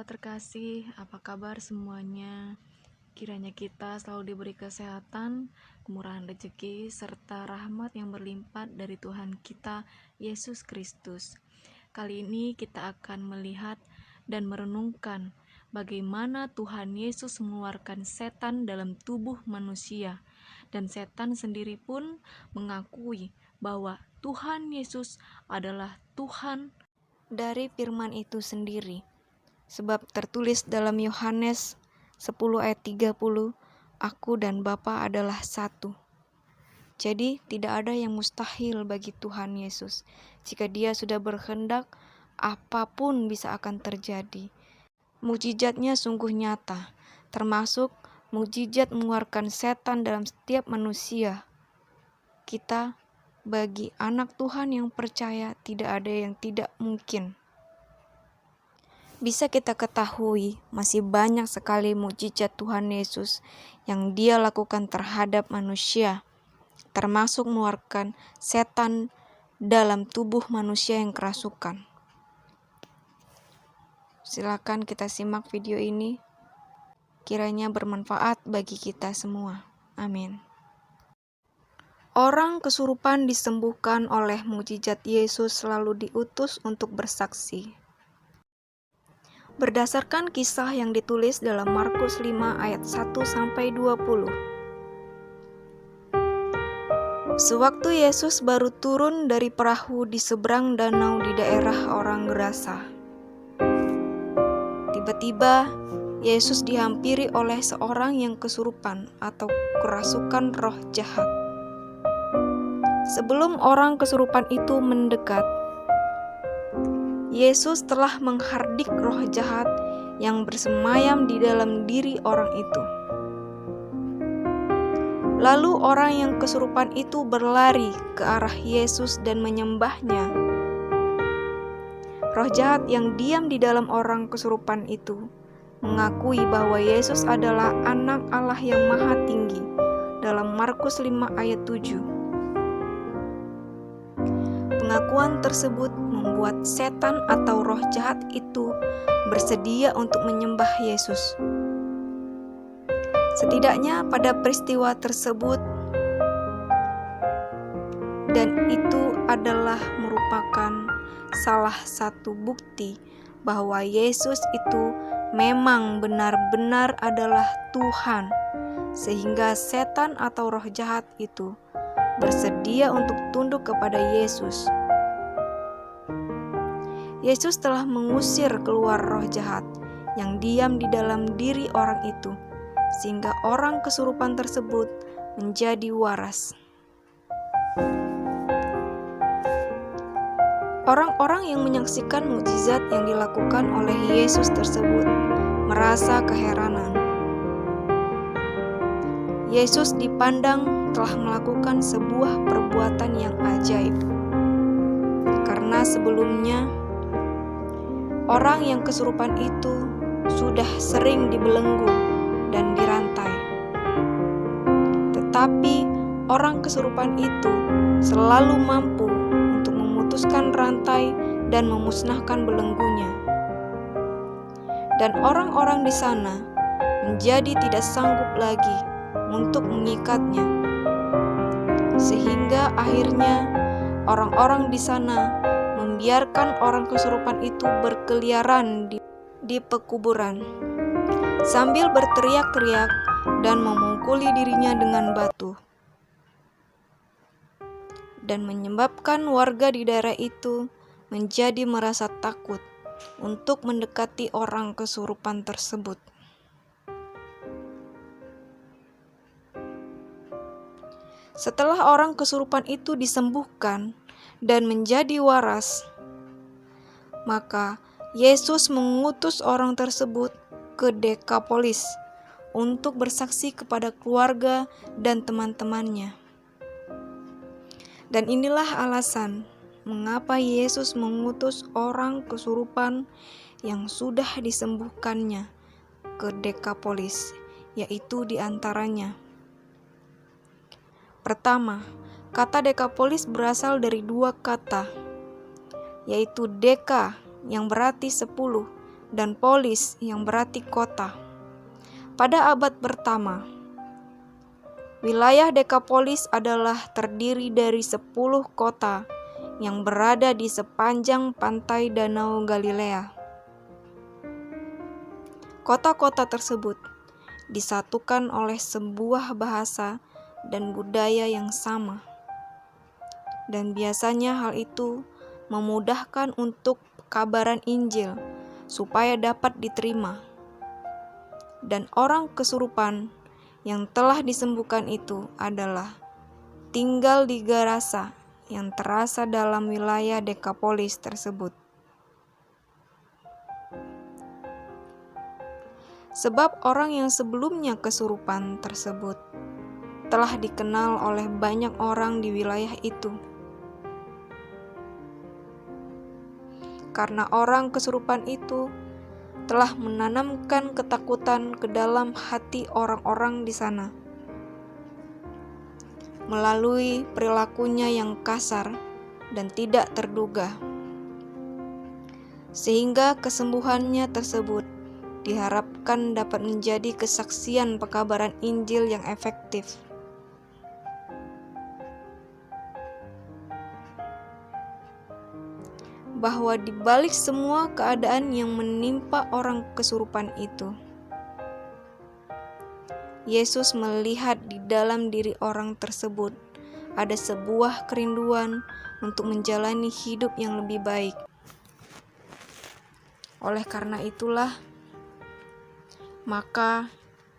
Saudara terkasih, apa kabar semuanya? Kiranya kita selalu diberi kesehatan, kemurahan rezeki, serta rahmat yang berlimpah dari Tuhan kita, Yesus Kristus. Kali ini kita akan melihat dan merenungkan bagaimana Tuhan Yesus mengeluarkan setan dalam tubuh manusia. Dan setan sendiri pun mengakui bahwa Tuhan Yesus adalah Tuhan dari firman itu sendiri. Sebab tertulis dalam Yohanes 10 ayat 30, Aku dan Bapa adalah satu. Jadi tidak ada yang mustahil bagi Tuhan Yesus. Jika Dia sudah berkehendak, apapun bisa akan terjadi. Mukjizatnya sungguh nyata, termasuk mukjizat mengeluarkan setan dalam setiap manusia. Kita, bagi anak Tuhan yang percaya, tidak ada yang tidak mungkin. Bisa kita ketahui masih banyak sekali mukjizat Tuhan Yesus yang Dia lakukan terhadap manusia, termasuk mengeluarkan setan dalam tubuh manusia yang kerasukan. Silakan kita simak video ini, kiranya bermanfaat bagi kita semua. Amin. Orang kesurupan disembuhkan oleh mukjizat Yesus selalu diutus untuk bersaksi. Berdasarkan kisah yang ditulis dalam Markus 5 ayat 1-20. Sewaktu Yesus baru turun dari perahu di seberang danau di daerah orang Gerasa. Tiba-tiba Yesus dihampiri oleh seorang yang kesurupan atau kerasukan roh jahat. Sebelum orang kesurupan itu mendekat, Yesus telah menghardik roh jahat yang bersemayam di dalam diri orang itu. Lalu orang yang kesurupan itu berlari ke arah Yesus dan menyembahnya. Roh jahat yang diam di dalam orang kesurupan itu mengakui bahwa Yesus adalah Anak Allah yang Maha Tinggi dalam Markus 5 ayat 7. Pengakuan tersebut membuat setan atau roh jahat itu bersedia untuk menyembah Yesus. Setidaknya pada peristiwa tersebut, dan itu adalah merupakan salah satu bukti bahwa Yesus itu memang benar-benar adalah Tuhan, sehingga setan atau roh jahat itu bersedia untuk tunduk kepada Yesus. Yesus telah mengusir keluar roh jahat yang diam di dalam diri orang itu, sehingga orang kesurupan tersebut menjadi waras. Orang-orang yang menyaksikan mukjizat yang dilakukan oleh Yesus tersebut merasa keheranan. Yesus dipandang telah melakukan sebuah perbuatan yang ajaib, karena sebelumnya orang yang kesurupan itu sudah sering dibelenggu dan dirantai. Tetapi orang kesurupan itu selalu mampu untuk memutuskan rantai dan memusnahkan belenggunya. Dan orang-orang di sana menjadi tidak sanggup lagi untuk mengikatnya. Sehingga akhirnya orang-orang di sana membiarkan orang kesurupan itu berkeliaran di pekuburan sambil berteriak-teriak dan memukuli dirinya dengan batu, dan menyebabkan warga di daerah itu menjadi merasa takut untuk mendekati orang kesurupan tersebut. Setelah orang kesurupan itu disembuhkan dan menjadi waras, maka Yesus mengutus orang tersebut ke Dekapolis untuk bersaksi kepada keluarga dan teman-temannya. Dan inilah alasan mengapa Yesus mengutus orang kesurupan yang sudah disembuhkannya ke Dekapolis, yaitu diantaranya. Pertama, kata Dekapolis berasal dari dua kata, yaitu deka yang berarti 10 dan polis yang berarti kota. Pada abad pertama, wilayah Dekapolis adalah terdiri dari 10 kota yang berada di sepanjang pantai Danau Galilea. Kota-kota tersebut disatukan oleh sebuah bahasa dan budaya yang sama. Dan biasanya hal itu memudahkan untuk kabaran Injil supaya dapat diterima. Dan orang kesurupan yang telah disembuhkan itu adalah tinggal di Gerasa yang terasa dalam wilayah Dekapolis tersebut. Sebab orang yang sebelumnya kesurupan tersebut telah dikenal oleh banyak orang di wilayah itu. Karena orang kesurupan itu telah menanamkan ketakutan ke dalam hati orang-orang di sana. Melalui perilakunya yang kasar dan tidak terduga. Sehingga kesembuhannya tersebut diharapkan dapat menjadi kesaksian pekabaran Injil yang efektif. Bahwa di balik semua keadaan yang menimpa orang kesurupan itu, Yesus melihat di dalam diri orang tersebut ada sebuah kerinduan untuk menjalani hidup yang lebih baik. Oleh karena itulah, maka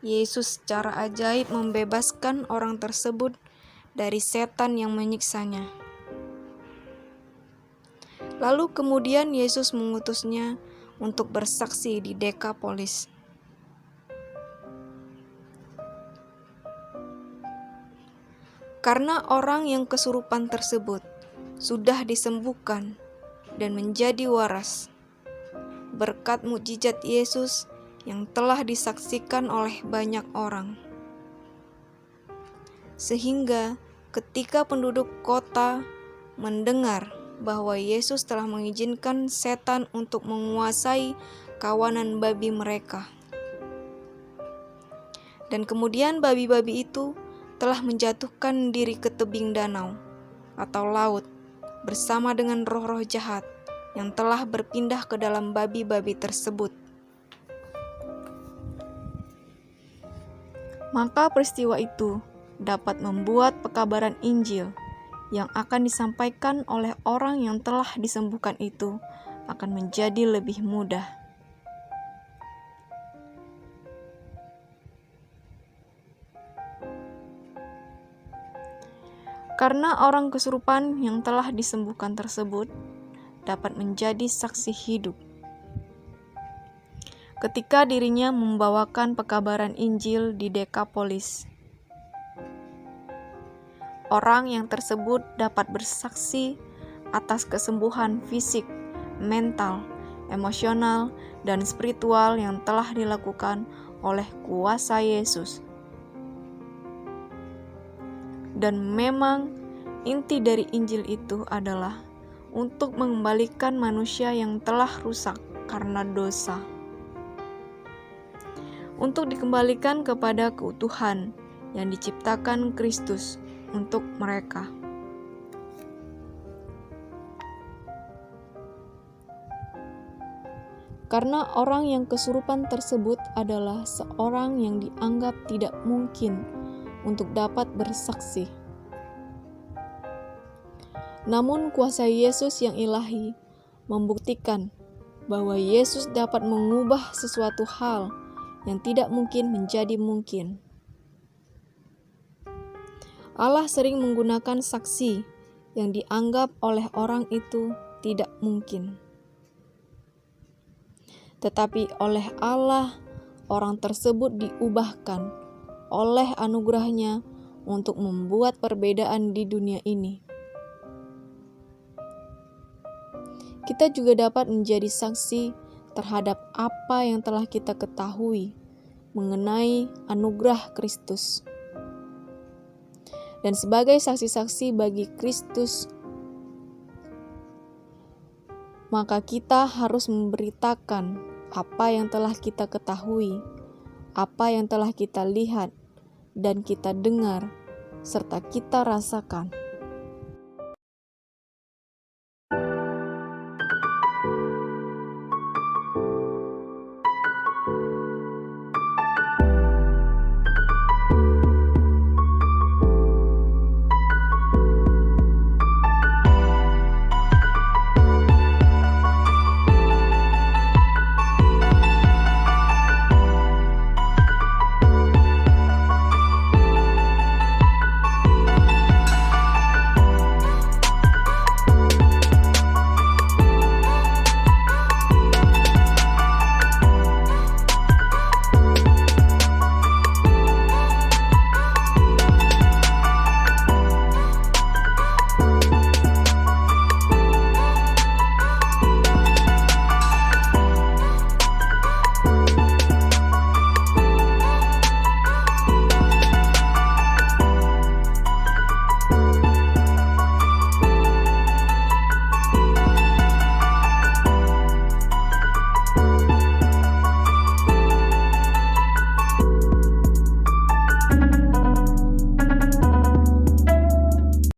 Yesus secara ajaib membebaskan orang tersebut dari setan yang menyiksanya. Lalu kemudian Yesus mengutusnya untuk bersaksi di Dekapolis. Karena orang yang kesurupan tersebut sudah disembuhkan dan menjadi waras, berkat mukjizat Yesus yang telah disaksikan oleh banyak orang. Sehingga ketika penduduk kota mendengar bahwa Yesus telah mengizinkan setan untuk menguasai kawanan babi mereka. Dan kemudian babi-babi itu telah menjatuhkan diri ke tebing danau atau laut bersama dengan roh-roh jahat yang telah berpindah ke dalam babi-babi tersebut. Maka peristiwa itu dapat membuat pekabaran Injil yang akan disampaikan oleh orang yang telah disembuhkan itu akan menjadi lebih mudah. Karena orang kesurupan yang telah disembuhkan tersebut dapat menjadi saksi hidup. Ketika dirinya membawakan pekabaran Injil di Dekapolis, orang yang tersebut dapat bersaksi atas kesembuhan fisik, mental, emosional, dan spiritual yang telah dilakukan oleh kuasa Yesus. Dan memang inti dari Injil itu adalah untuk mengembalikan manusia yang telah rusak karena dosa, untuk dikembalikan kepada keutuhan yang diciptakan Kristus untuk mereka. Karena orang yang kesurupan tersebut adalah seorang yang dianggap tidak mungkin untuk dapat bersaksi. Namun kuasa Yesus yang ilahi membuktikan bahwa Yesus dapat mengubah sesuatu hal yang tidak mungkin menjadi mungkin. Allah sering menggunakan saksi yang dianggap oleh orang itu tidak mungkin. Tetapi oleh Allah, orang tersebut diubahkan oleh anugerahnya untuk membuat perbedaan di dunia ini. Kita juga dapat menjadi saksi terhadap apa yang telah kita ketahui mengenai anugerah Kristus. Dan sebagai saksi-saksi bagi Kristus, maka kita harus memberitakan apa yang telah kita ketahui, apa yang telah kita lihat dan kita dengar, serta kita rasakan,